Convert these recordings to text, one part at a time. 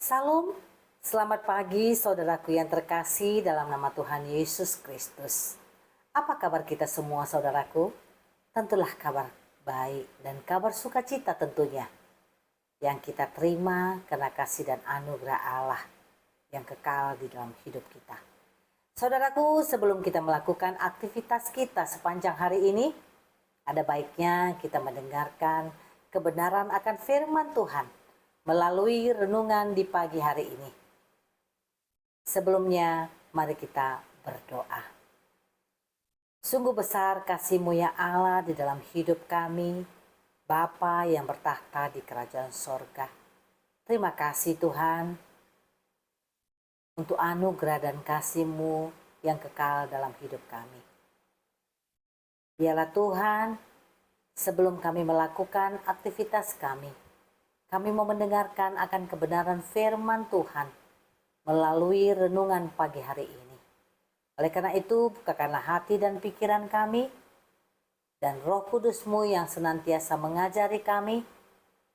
Salam, selamat pagi saudaraku yang terkasih dalam nama Tuhan Yesus Kristus. Apa kabar kita semua saudaraku? Tentulah kabar baik dan kabar sukacita tentunya yang kita terima karena kasih dan anugerah Allah yang kekal di dalam hidup kita. Saudaraku, sebelum kita melakukan aktivitas kita sepanjang hari ini, ada baiknya kita mendengarkan kebenaran akan firman Tuhan melalui renungan di pagi hari ini. Sebelumnya, mari kita berdoa. Sungguh besar kasih-Mu ya Allah di dalam hidup kami, Bapa yang bertahta di kerajaan sorga. Terima kasih Tuhan untuk anugerah dan kasih-Mu yang kekal dalam hidup kami. Biarlah Tuhan, sebelum kami melakukan aktivitas kami mau mendengarkan akan kebenaran firman Tuhan melalui renungan pagi hari ini. Oleh karena itu, bukakanlah hati dan pikiran kami, dan Roh Kudus-Mu yang senantiasa mengajari kami,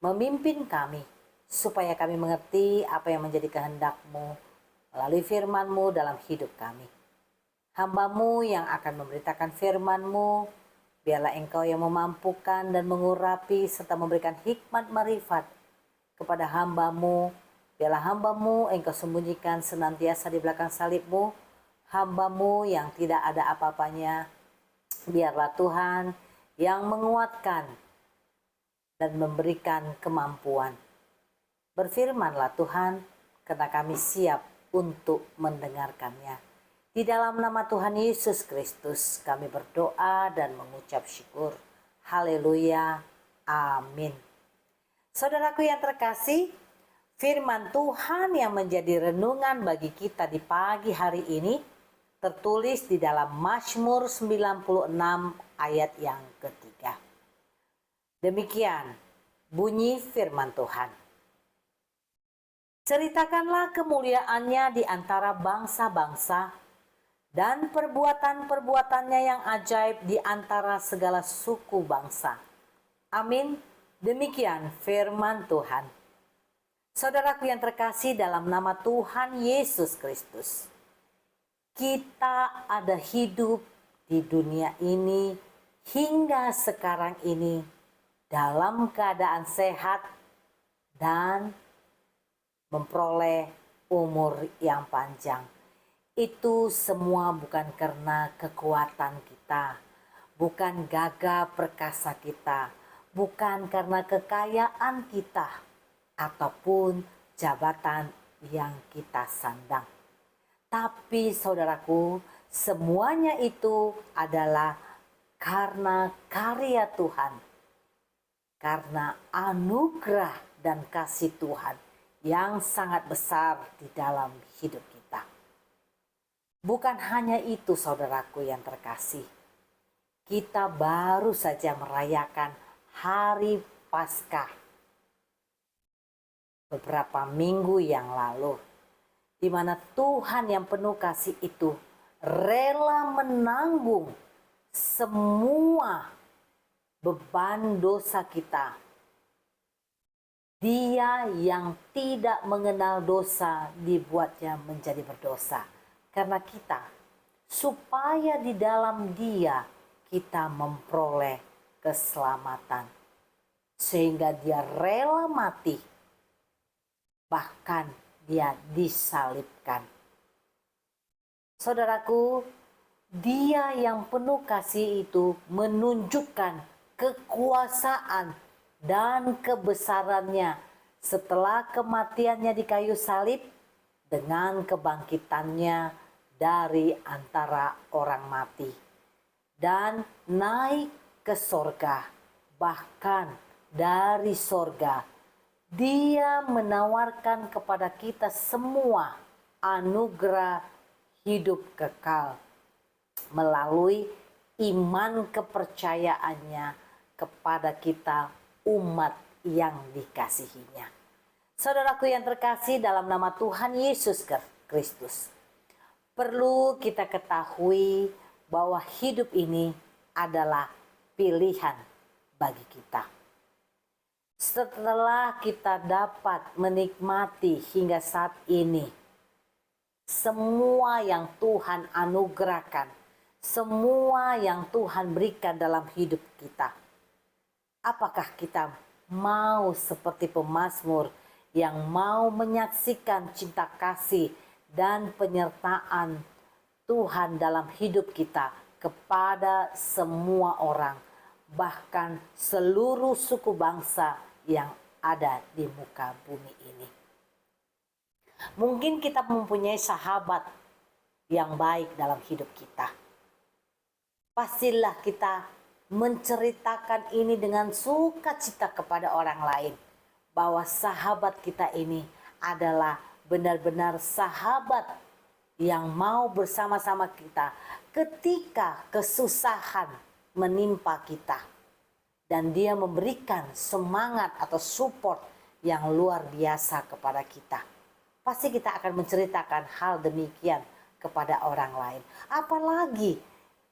memimpin kami, supaya kami mengerti apa yang menjadi kehendak-Mu melalui firman-Mu dalam hidup kami. Hamba-Mu yang akan memberitakan firman-Mu, biarlah Engkau yang memampukan dan mengurapi serta memberikan hikmat marifat kepada hamba-Mu. Biarlah hamba-Mu Engkau sembunyikan senantiasa di belakang salib-Mu. Hamba-Mu yang tidak ada apa-apanya, biarlah Tuhan yang menguatkan dan memberikan kemampuan. Berfirmanlah Tuhan, karena kami siap untuk mendengarkannya. Di dalam nama Tuhan Yesus Kristus kami berdoa dan mengucap syukur. Haleluya. Amin. Saudaraku yang terkasih, firman Tuhan yang menjadi renungan bagi kita di pagi hari ini tertulis di dalam Mazmur 96 ayat yang ketiga. Demikian bunyi firman Tuhan. Ceritakanlah kemuliaannya di antara bangsa-bangsa dan perbuatan-perbuatannya yang ajaib di antara segala suku bangsa. Amin. Demikian firman Tuhan. Saudaraku yang terkasih dalam nama Tuhan Yesus Kristus, kita ada hidup di dunia ini hingga sekarang ini dalam keadaan sehat dan memperoleh umur yang panjang. Itu semua bukan karena kekuatan kita, bukan gagah perkasa kita, bukan karena kekayaan kita ataupun jabatan yang kita sandang. Tapi saudaraku, semuanya itu adalah karena karya Tuhan, karena anugerah dan kasih Tuhan yang sangat besar di dalam hidup kita. Bukan hanya itu saudaraku yang terkasih, kita baru saja merayakan Hari Paskah beberapa minggu yang lalu, di mana Tuhan yang penuh kasih itu rela menanggung semua beban dosa kita. Dia yang tidak mengenal dosa dibuatnya menjadi berdosa karena kita, supaya di dalam Dia kita memperoleh keselamatan. Sehingga Dia rela mati, bahkan Dia disalibkan. Saudaraku, Dia yang penuh kasih itu menunjukkan kekuasaan dan kebesarannya setelah kematiannya di kayu salib dengan kebangkitannya dari antara orang mati dan naik ke sorga. Bahkan dari sorga Dia menawarkan kepada kita semua anugerah hidup kekal melalui iman kepercayaannya kepada kita umat yang dikasihinya. Saudaraku yang terkasih dalam nama Tuhan Yesus Kristus, perlu kita ketahui bahwa hidup ini adalah pilihan bagi kita. Setelah kita dapat menikmati hingga saat ini semua yang Tuhan anugerahkan, semua yang Tuhan berikan dalam hidup kita, apakah kita mau seperti pemazmur yang mau menyaksikan cinta kasih dan penyertaan Tuhan dalam hidup kita kepada semua orang, bahkan seluruh suku bangsa yang ada di muka bumi ini? Mungkin kita mempunyai sahabat yang baik dalam hidup kita. Pastilah kita menceritakan ini dengan sukacita kepada orang lain, bahwa sahabat kita ini adalah benar-benar sahabat yang mau bersama-sama kita ketika kesusahan menimpa kita, dan dia memberikan semangat atau support yang luar biasa kepada kita. Pasti kita akan menceritakan hal demikian kepada orang lain. Apalagi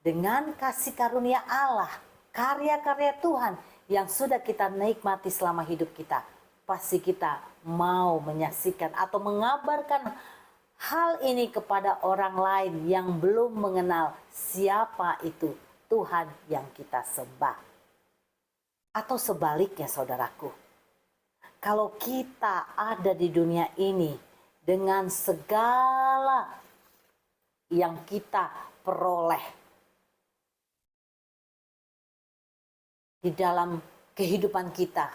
dengan kasih karunia Allah, karya-karya Tuhan yang sudah kita nikmati selama hidup kita, pasti kita mau menyaksikan atau mengabarkan hal ini kepada orang lain yang belum mengenal siapa itu Tuhan yang kita sembah. Atau sebaliknya saudaraku, kalau kita ada di dunia ini dengan segala yang kita peroleh di dalam kehidupan kita,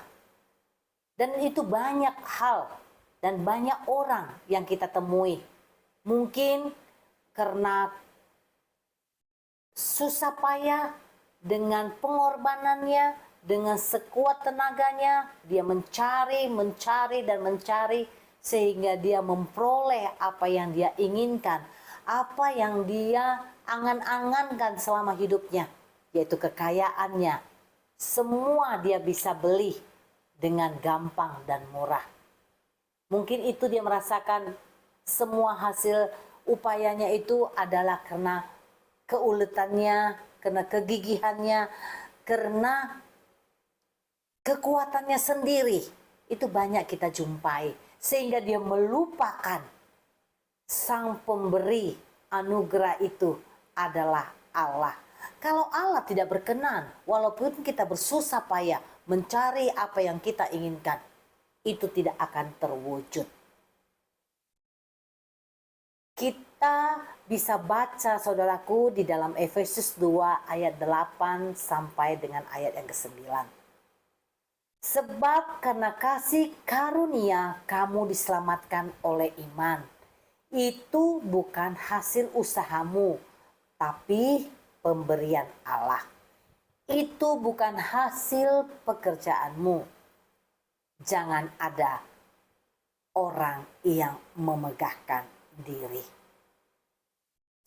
dan itu banyak hal dan banyak orang yang kita temui, mungkin karena susah payah dengan pengorbanannya, dengan sekuat tenaganya dia mencari dan mencari sehingga dia memperoleh apa yang dia inginkan, apa yang dia angan-angankan selama hidupnya, yaitu kekayaannya. Semua dia bisa beli dengan gampang dan murah. Mungkin itu dia merasakan semua hasil upayanya itu adalah karena keuletannya, karena kegigihannya, karena kekuatannya sendiri. Itu banyak kita jumpai, sehingga dia melupakan sang pemberi anugerah itu adalah Allah. Kalau Allah tidak berkenan, walaupun kita bersusah payah mencari apa yang kita inginkan, itu tidak akan terwujud. Kita bisa baca saudaraku di dalam Efesus 2 ayat 8 sampai dengan ayat yang ke-9. Sebab karena kasih karunia kamu diselamatkan oleh iman. Itu bukan hasil usahamu, tapi pemberian Allah. Itu bukan hasil pekerjaanmu. Jangan ada orang yang memegahkan diri.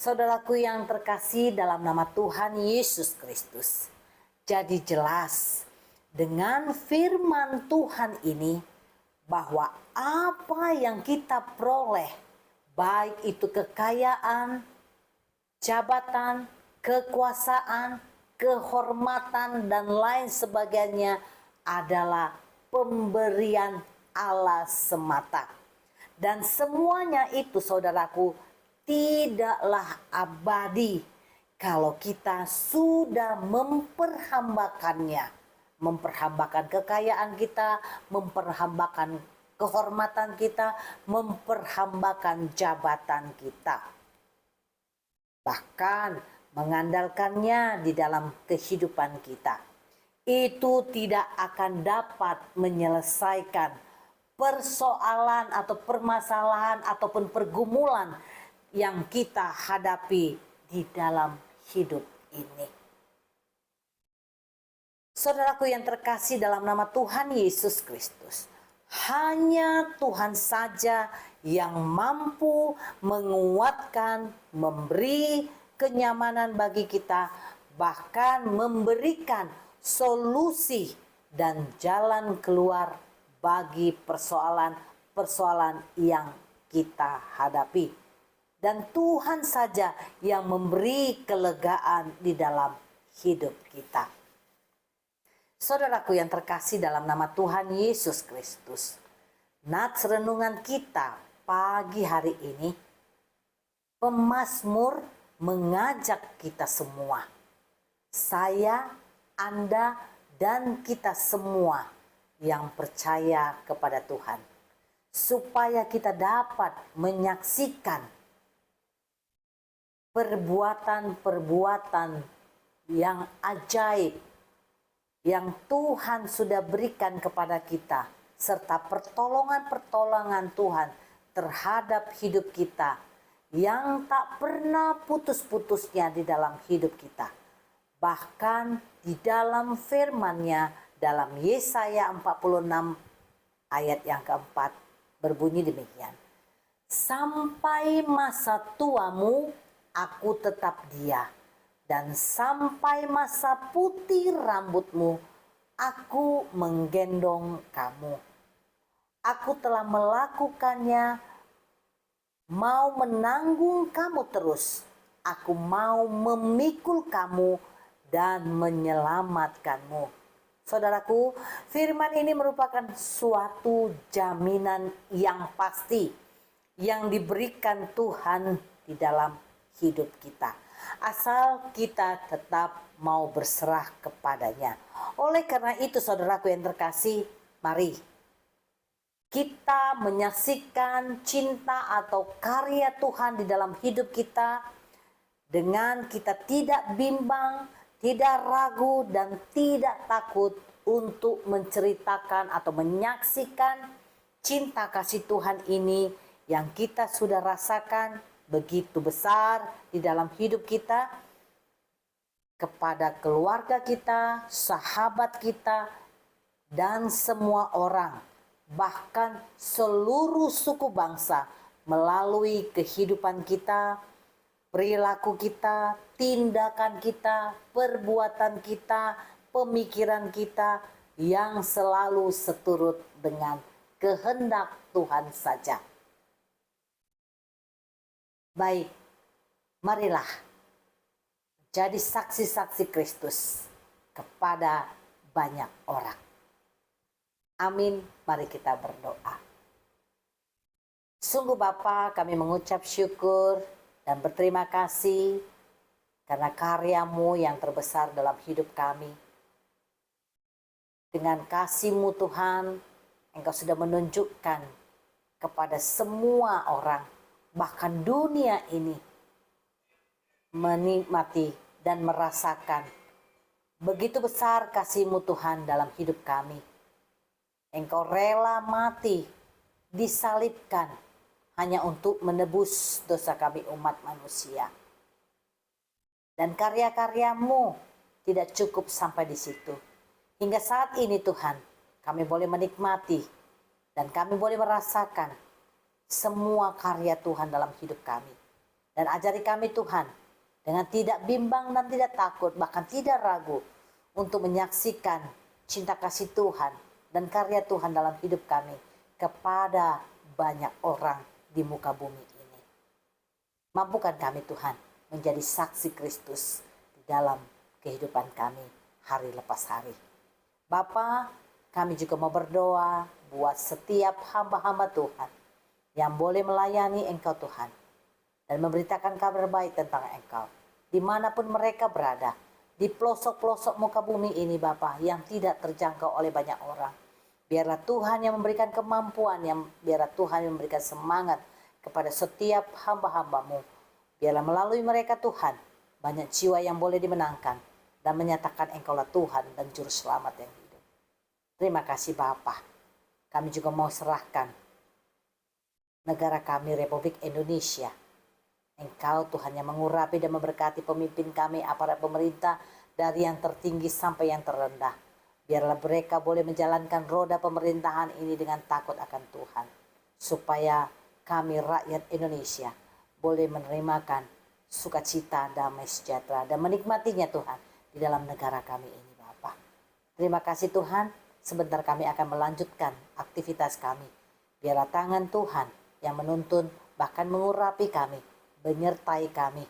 Saudaraku yang terkasih dalam nama Tuhan Yesus Kristus, jadi jelas dengan firman Tuhan ini bahwa apa yang kita peroleh, baik itu kekayaan, jabatan, kekuasaan, kehormatan, dan lain sebagainya adalah pemberian Allah semata. Dan semuanya itu, saudaraku, tidaklah abadi kalau kita sudah memperhambakan kekayaan kita, memperhambakan kehormatan kita, memperhambakan jabatan kita, bahkan mengandalkannya di dalam kehidupan kita. Itu tidak akan dapat menyelesaikan persoalan atau permasalahan ataupun pergumulan yang kita hadapi di dalam hidup ini. Saudaraku yang terkasih dalam nama Tuhan Yesus Kristus, hanya Tuhan saja yang mampu menguatkan, memberi kenyamanan bagi kita, bahkan memberikan solusi dan jalan keluar bagi persoalan-persoalan yang kita hadapi. Dan Tuhan saja yang memberi kelegaan di dalam hidup kita. Saudaraku yang terkasih dalam nama Tuhan Yesus Kristus, nats renungan kita pagi hari ini, pemazmur mengajak kita semua, saya, Anda, dan kita semua yang percaya kepada Tuhan, supaya kita dapat menyaksikan perbuatan-perbuatan yang ajaib yang Tuhan sudah berikan kepada kita, serta pertolongan-pertolongan Tuhan terhadap hidup kita yang tak pernah putus-putusnya di dalam hidup kita. Bahkan di dalam firman-Nya dalam Yesaya 46 ayat yang keempat berbunyi demikian. Sampai masa tuamu aku tetap dia, dan sampai masa putih rambutmu aku menggendong kamu. Aku telah melakukannya, mau menanggung kamu terus. Aku mau memikul kamu dan menyelamatkanmu. Saudaraku, firman ini merupakan suatu jaminan yang pasti yang diberikan Tuhan di dalam hidup kita, asal kita tetap mau berserah kepadanya. Oleh karena itu, saudaraku yang terkasih, mari kita menyaksikan cinta atau karya Tuhan di dalam hidup kita dengan kita tidak bimbang, tidak ragu, dan tidak takut untuk menceritakan atau menyaksikan cinta kasih Tuhan ini yang kita sudah rasakan begitu besar di dalam hidup kita kepada keluarga kita, sahabat kita, dan semua orang, bahkan seluruh suku bangsa, melalui kehidupan kita, perilaku kita, tindakan kita, perbuatan kita, pemikiran kita yang selalu seturut dengan kehendak Tuhan saja. Baik, marilah jadi saksi-saksi Kristus kepada banyak orang. Amin, mari kita berdoa. Sungguh Bapa, kami mengucap syukur dan berterima kasih karena karya-Mu yang terbesar dalam hidup kami. Dengan kasih-Mu Tuhan, Engkau sudah menunjukkan kepada semua orang, bahkan dunia ini, menikmati dan merasakan begitu besar kasih-Mu Tuhan dalam hidup kami. Engkau rela mati, disalibkan hanya untuk menebus dosa kami umat manusia. Dan karya-karyamu tidak cukup sampai di situ. Hingga saat ini Tuhan, kami boleh menikmati dan kami boleh merasakan semua karya Tuhan dalam hidup kami. Dan ajari kami Tuhan, dengan tidak bimbang dan tidak takut, bahkan tidak ragu, untuk menyaksikan cinta kasih Tuhan dan karya Tuhan dalam hidup kami kepada banyak orang di muka bumi ini. Mampukan kami Tuhan menjadi saksi Kristus di dalam kehidupan kami hari lepas hari. Bapa, kami juga mau berdoa buat setiap hamba-hamba Tuhan yang boleh melayani Engkau Tuhan dan memberitakan kabar baik tentang Engkau dimanapun mereka berada, di pelosok-pelosok muka bumi ini Bapa, yang tidak terjangkau oleh banyak orang. Biarlah Tuhan yang memberikan kemampuan, biarlah Tuhan yang memberikan semangat kepada setiap hamba-hamba-Mu. Biarlah melalui mereka Tuhan, banyak jiwa yang boleh dimenangkan dan menyatakan Engkaulah Tuhan dan Juru Selamat yang hidup. Terima kasih Bapa. Kami juga mau serahkan negara kami, Republik Indonesia. Engkau Tuhan yang mengurapi dan memberkati pemimpin kami, aparat pemerintah, dari yang tertinggi sampai yang terendah. Biarlah mereka boleh menjalankan roda pemerintahan ini dengan takut akan Tuhan. Supaya kami rakyat Indonesia boleh menerimakan sukacita, damai sejahtera, dan menikmatinya Tuhan di dalam negara kami ini Bapa. Terima kasih Tuhan, sebentar kami akan melanjutkan aktivitas kami. Biarlah tangan Tuhan yang menuntun, bahkan mengurapi kami, menyertai kami,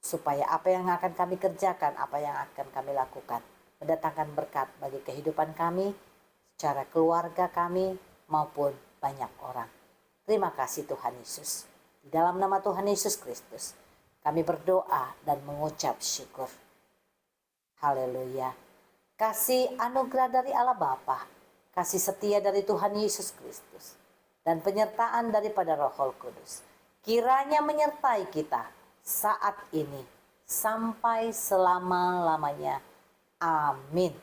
supaya apa yang akan kami kerjakan, apa yang akan kami lakukan, mendatangkan berkat bagi kehidupan kami, secara keluarga kami, maupun banyak orang. Terima kasih Tuhan Yesus. Di dalam nama Tuhan Yesus Kristus, kami berdoa dan mengucap syukur. Haleluya. Kasih anugerah dari Allah Bapa, kasih setia dari Tuhan Yesus Kristus, dan penyertaan daripada Roh Kudus, kiranya menyertai kita saat ini sampai selama-lamanya. Amin.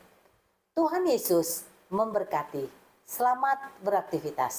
Tuhan Yesus memberkati. Selamat beraktivitas.